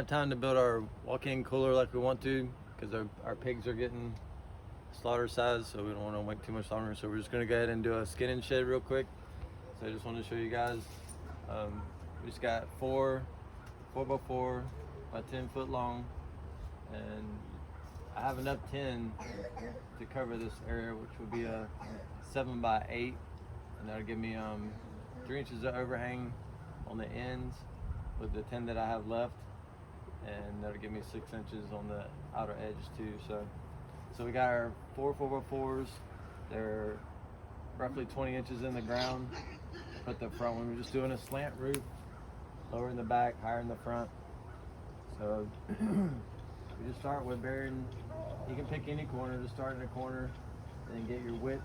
time to build our walk-in cooler like we want to, because our pigs are getting slaughter size, so we don't want to make too much longer. So we're just going to go ahead and do a skinning shed real quick. So I just wanted to show you guys. We just got 4x4 by 10 foot long, and I have enough tin to cover this area, which would be a 7x8, and that'll give me 3 inches of overhang on the ends with the 10 that I have left, and that'll give me 6 inches on the outer edge too. So we got our 4x4s. They're roughly 20 inches in the ground. Put the front one, we're just doing a slant roof, lower in the back, higher in the front. So we just start with burying. You can pick any corner, just start in a corner, and then get your width.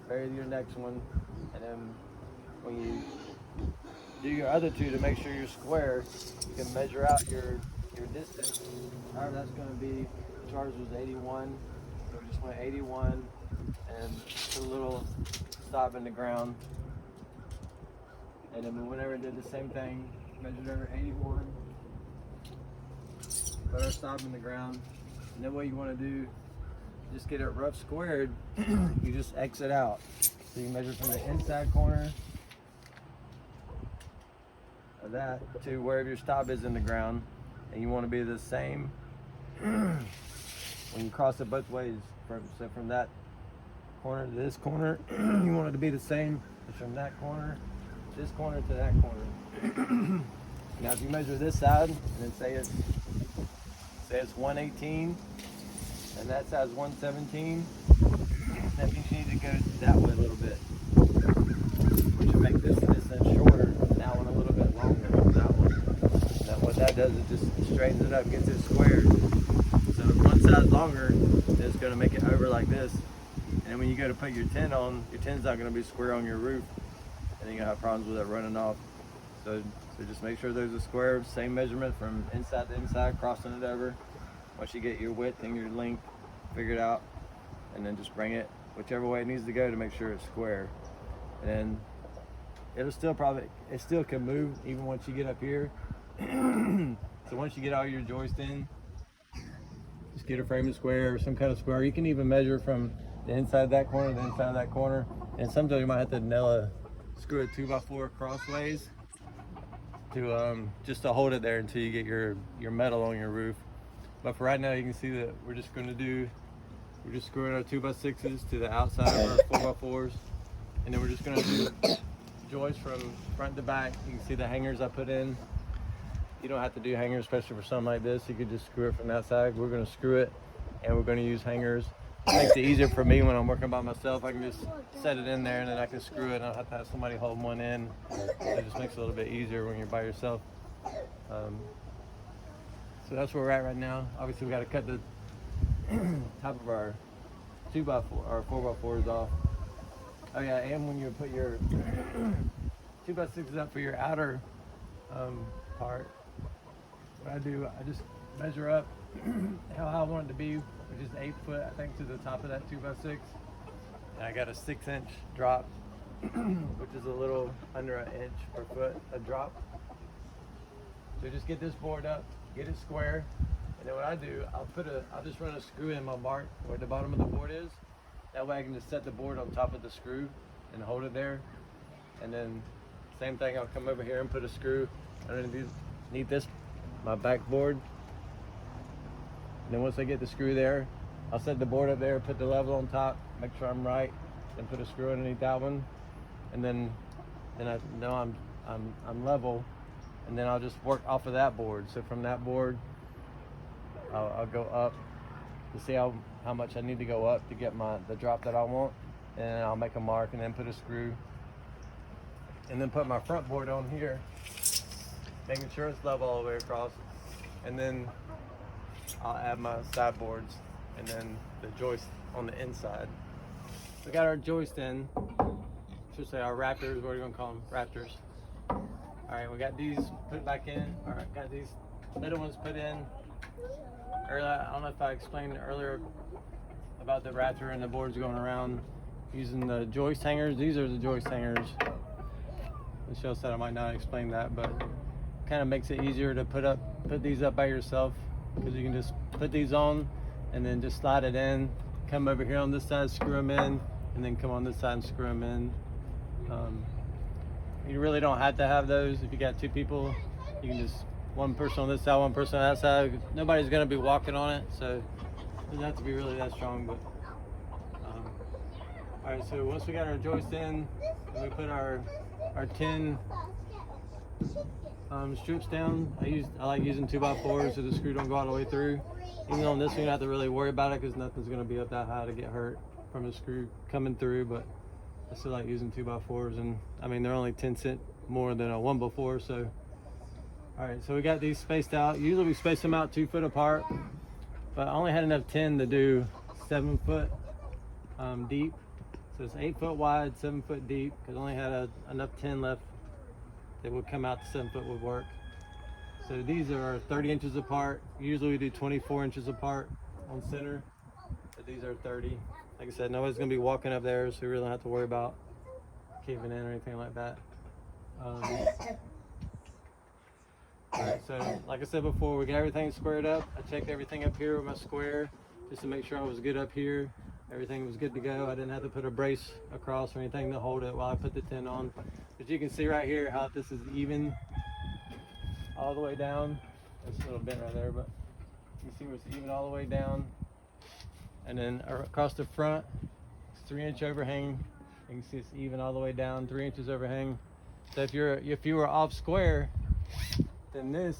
Bury your next one, and then when you do your other two to make sure you're square, you can measure out your distance. However that's going to be. Ours was 81, so we just went 81 and put a little stop in the ground. And then we went over and did the same thing, measured over 81, put our stop in the ground. And then what you want to do, just get it rough squared, you just exit out. So you measure from the inside corner of that to wherever your stop is in the ground. And you want to be the same when you cross it both ways. So from that corner to this corner, you want it to be the same as from that corner, this corner to that corner. Now if you measure this side and then say it's 118 and that side's 117, that means you need to go that way a little bit, which will make this distance shorter and that one a little bit longer than that one. Now what that does is just straightens it up, gets it squared. So if one side's longer, it's going to make it over like this. And when you go to put your tin on, your tin's not going to be square on your roof, and then you're going to have problems with it running off. So just make sure those are square, same measurement from inside to inside, crossing it over. Once you get your width and your length figured out, and then just bring it whichever way it needs to go to make sure it's square. And it still can move even once you get up here. So once you get all your joists in, just get a framing square or some kind of square. You can even measure from the inside of that corner to the inside of that corner. And sometimes you might have to screw a 2x4 crossways to just to hold it there until you get your metal on your roof. But for right now, you can see that we're just screwing our 2x6s to the outside of our 4x4s, and then we're just going to do joists from front to back. You can see the hangers I put in. You don't have to do hangers, especially for something like this. You could just screw it from that side. We're going to screw it, and we're going to use hangers. It makes it easier for me when I'm working by myself. I can just set it in there, and then I can screw it. I don't have to have somebody hold one in. It just makes it a little bit easier when you're by yourself. So that's where we're at right now. Obviously, we got to cut the top of our 2x4 or 4x4s off. Oh yeah, and when you put your 2x6s up for your outer part, what I do, I just measure up how I want it to be, which is 8 foot, I think, to the top of that 2x6. And I got a 6-inch drop, which is a little under an inch per foot a drop. So just get this board up, get it square, and then what I do, I'll just run a screw in my mark where the bottom of the board is. That way I can just set the board on top of the screw and hold it there. And then same thing, I'll come over here and put a screw underneath this, my backboard. And then once I get the screw there, I'll set the board up there, put the level on top, make sure I'm right, then put a screw underneath that one. And then I know I'm level, and then I'll just work off of that board. So from that board, I'll go up to see how much I need to go up to get the drop that I want. And I'll make a mark and then put a screw. And then put my front board on here, making sure it's level all the way across. And then I'll add my side boards and then the joist on the inside. We got our joist in, should say our raptors, what are you gonna call them? Raptors. All right, we got these put back in. All right, got these middle ones put in. Earlier, I don't know if I explained earlier about the raptor and the boards going around using the joist hangers. These are the joist hangers. Michelle said I might not explain that, but kind of makes it easier to put these up by yourself, because you can just put these on and then just slide it in, come over here on this side, screw them in, and then come on this side and screw them in. You really don't have to have those. If you got two people, you can just one person on this side, one person on that side. Nobody's going to be walking on it, so it doesn't have to be really that strong. But all right, so once we got our joist in, and we put our tin strips down, I like using 2x4s so the screw don't go all the way through. Even on this one, you don't have to really worry about it because nothing's going to be up that high to get hurt from a screw coming through. But I still like using 2x4s, and I mean they're only 10 cents more than a 1x4. So all right, so we got these spaced out. Usually we space them out 2 foot apart, but I only had enough tin to do 7 foot deep. So it's 8 foot wide, 7 foot deep, because I only had enough tin left that would come out to 7 foot would work. So these are 30 inches apart. Usually we do 24 inches apart on center, but these are 30. Like I said, nobody's gonna be walking up there, so we really don't have to worry about caving in or anything like that. All right, so like I said before, we got everything squared up. I checked everything up here with my square just to make sure I was good up here. Everything was good to go. I didn't have to put a brace across or anything to hold it while I put the tin on. But you can see right here how this is even all the way down. It's a little bent right there, but you see it's even all the way down. And then across the front, it's 3-inch overhang. You can see it's even all the way down, 3 inches overhang. So if you were off square, then this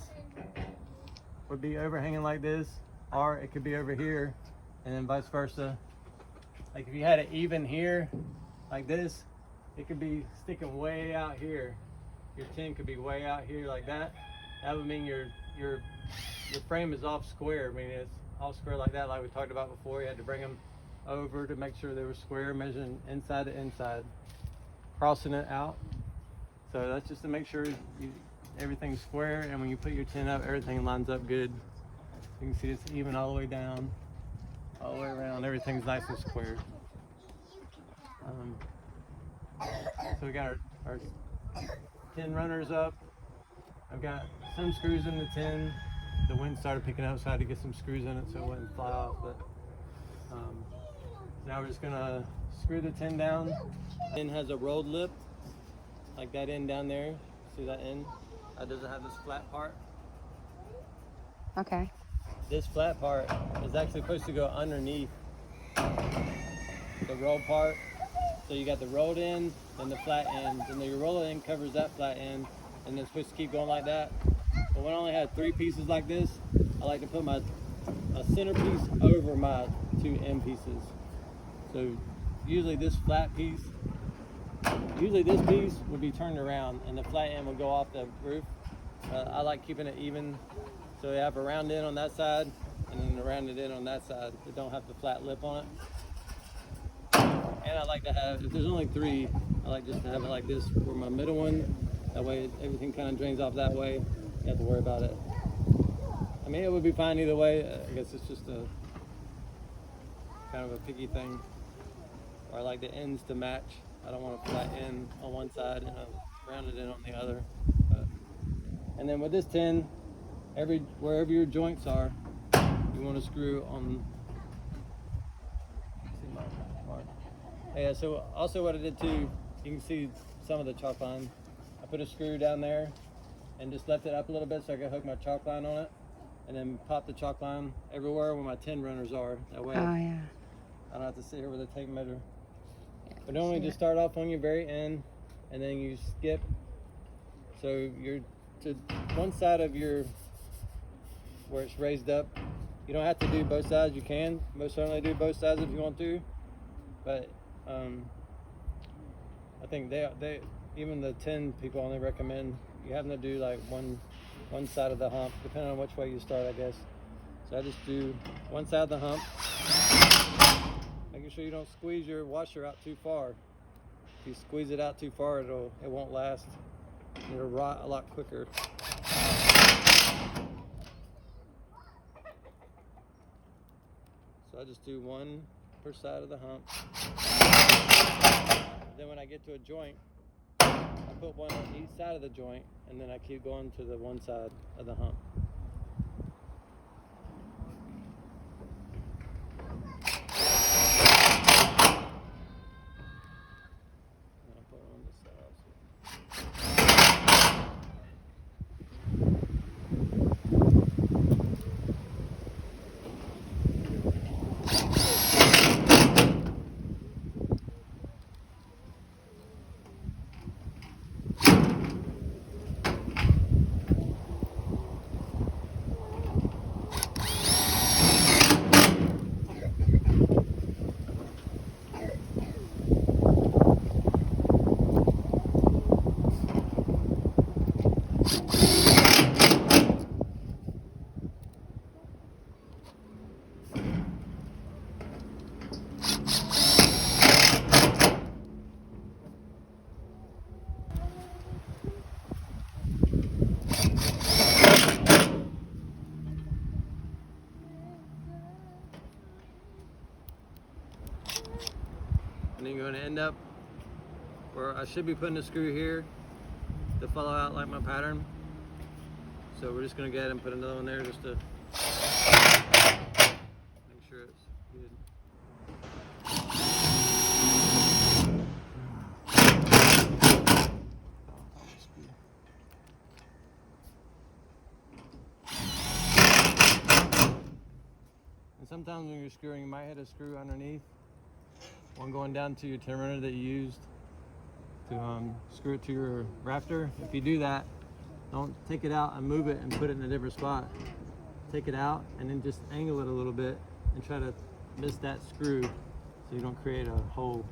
would be overhanging like this, or it could be over here, and then vice versa. Like if you had it even here, like this, it could be sticking way out here. Your tin could be way out here like that. That would mean your frame is off square. I mean, it's off square like that, like we talked about before. You had to bring them over to make sure they were square, measuring inside to inside, crossing it out. So that's just to make sure everything's square, and when you put your tin up, everything lines up good. You can see it's even all the way down, all the way around. Everything's nice and square. So we got our tin runners up. I've got some screws in the tin. The wind started picking up, so I had to get some screws in it so it wouldn't fly off. But now we're just gonna screw the tin down. The tin has a rolled lip, like that end down there. See that end? It doesn't have this flat part. Okay. This flat part is actually supposed to go underneath the roll part. So you got the rolled end and the flat end, and your roll end covers that flat end, and it's supposed to keep going like that. But when I only had 3 pieces like this, I like to put a center piece over my 2 end pieces. So usually this flat piece, this piece would be turned around and the flat end would go off the roof. I like keeping it even, so you have a round end on that side and then a rounded end on that side. It don't have the flat lip on it. And I like to have, if there's only 3, I like just to have it like this for my middle one. That way everything kind of drains off that way. You have to worry about it. I mean, it would be fine either way. I guess it's just a kind of a picky thing. Or I like the ends to match. I don't want a flat end on one side and a rounded end on the other. And then with this tin, wherever your joints are, you want to screw on. See my mark. Yeah. So also what I did too, you can see some of the chalk line. I put a screw down there and just left it up a little bit so I could hook my chalk line on it, and then pop the chalk line everywhere where my tin runners are. That way, oh yeah, I don't have to sit here with a tape measure. But normally just start off on your very end, and then you skip. So you're to one side of your, where it's raised up. You don't have to do both sides. You can most certainly do both sides if you want to. But I think they even the tin people only recommend you having to do like one side of the hump, depending on which way you start, I guess. So I just do one side of the hump, making sure you don't squeeze your washer out too far. If you squeeze it out too far, it won't last. It'll rot a lot quicker. So I just do one per side of the hump. Then when I get to a joint, I put one on each side of the joint, and then I keep going to the one side of the hump. And I'll put one on this side also. And then you're going to end up where I should be putting a screw here to follow out like my pattern. So we're just going to go ahead and put another one there just to make sure it's good. And sometimes when you're screwing, you might hit a screw underneath. One going down to your terminator that you used to screw it to your rafter. If you do that, don't take it out and move it and put it in a different spot. Take it out and then just angle it a little bit and try to miss that screw so you don't create a hole.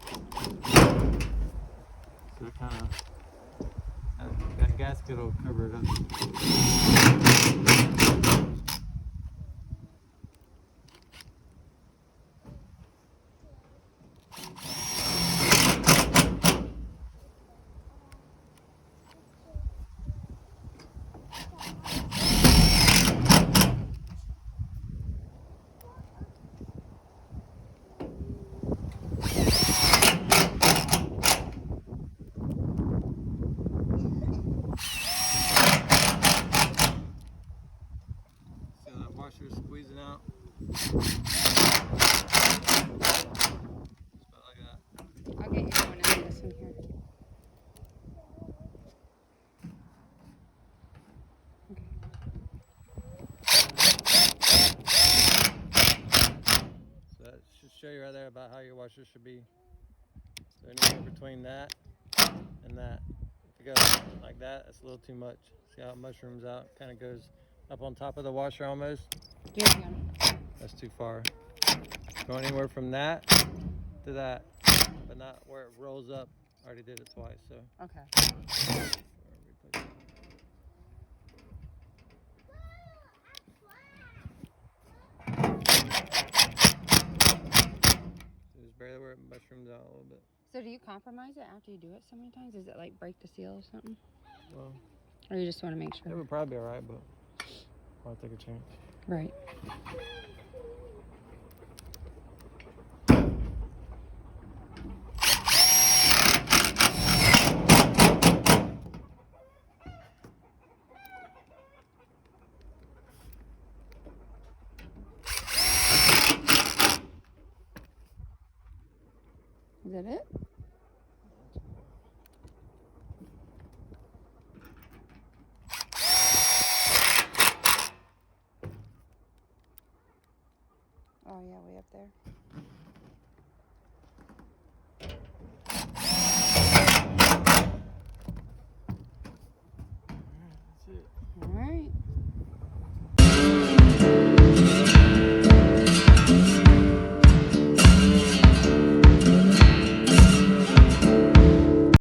So it kind of, that gasket will cover it up. Washer squeezing out. Just about like that. I'll get you one out of this one here. Okay. So that should show you right there about how your washer should be. So anywhere between that and that. If you go like that, that's a little too much. See how it mushrooms out? Kind of goes up on top of the washer almost. Yeah. That's too far. Go anywhere from that to that, but not where it rolls up. I already did it twice, so. Okay. Just barely where it mushrooms out a little bit. So do you compromise it after you do it so many times? Does it like break the seal or something? Well, or you just want to make sure? It would probably be alright, but I'll take a chance. Right. Is that it? Oh yeah, way up there.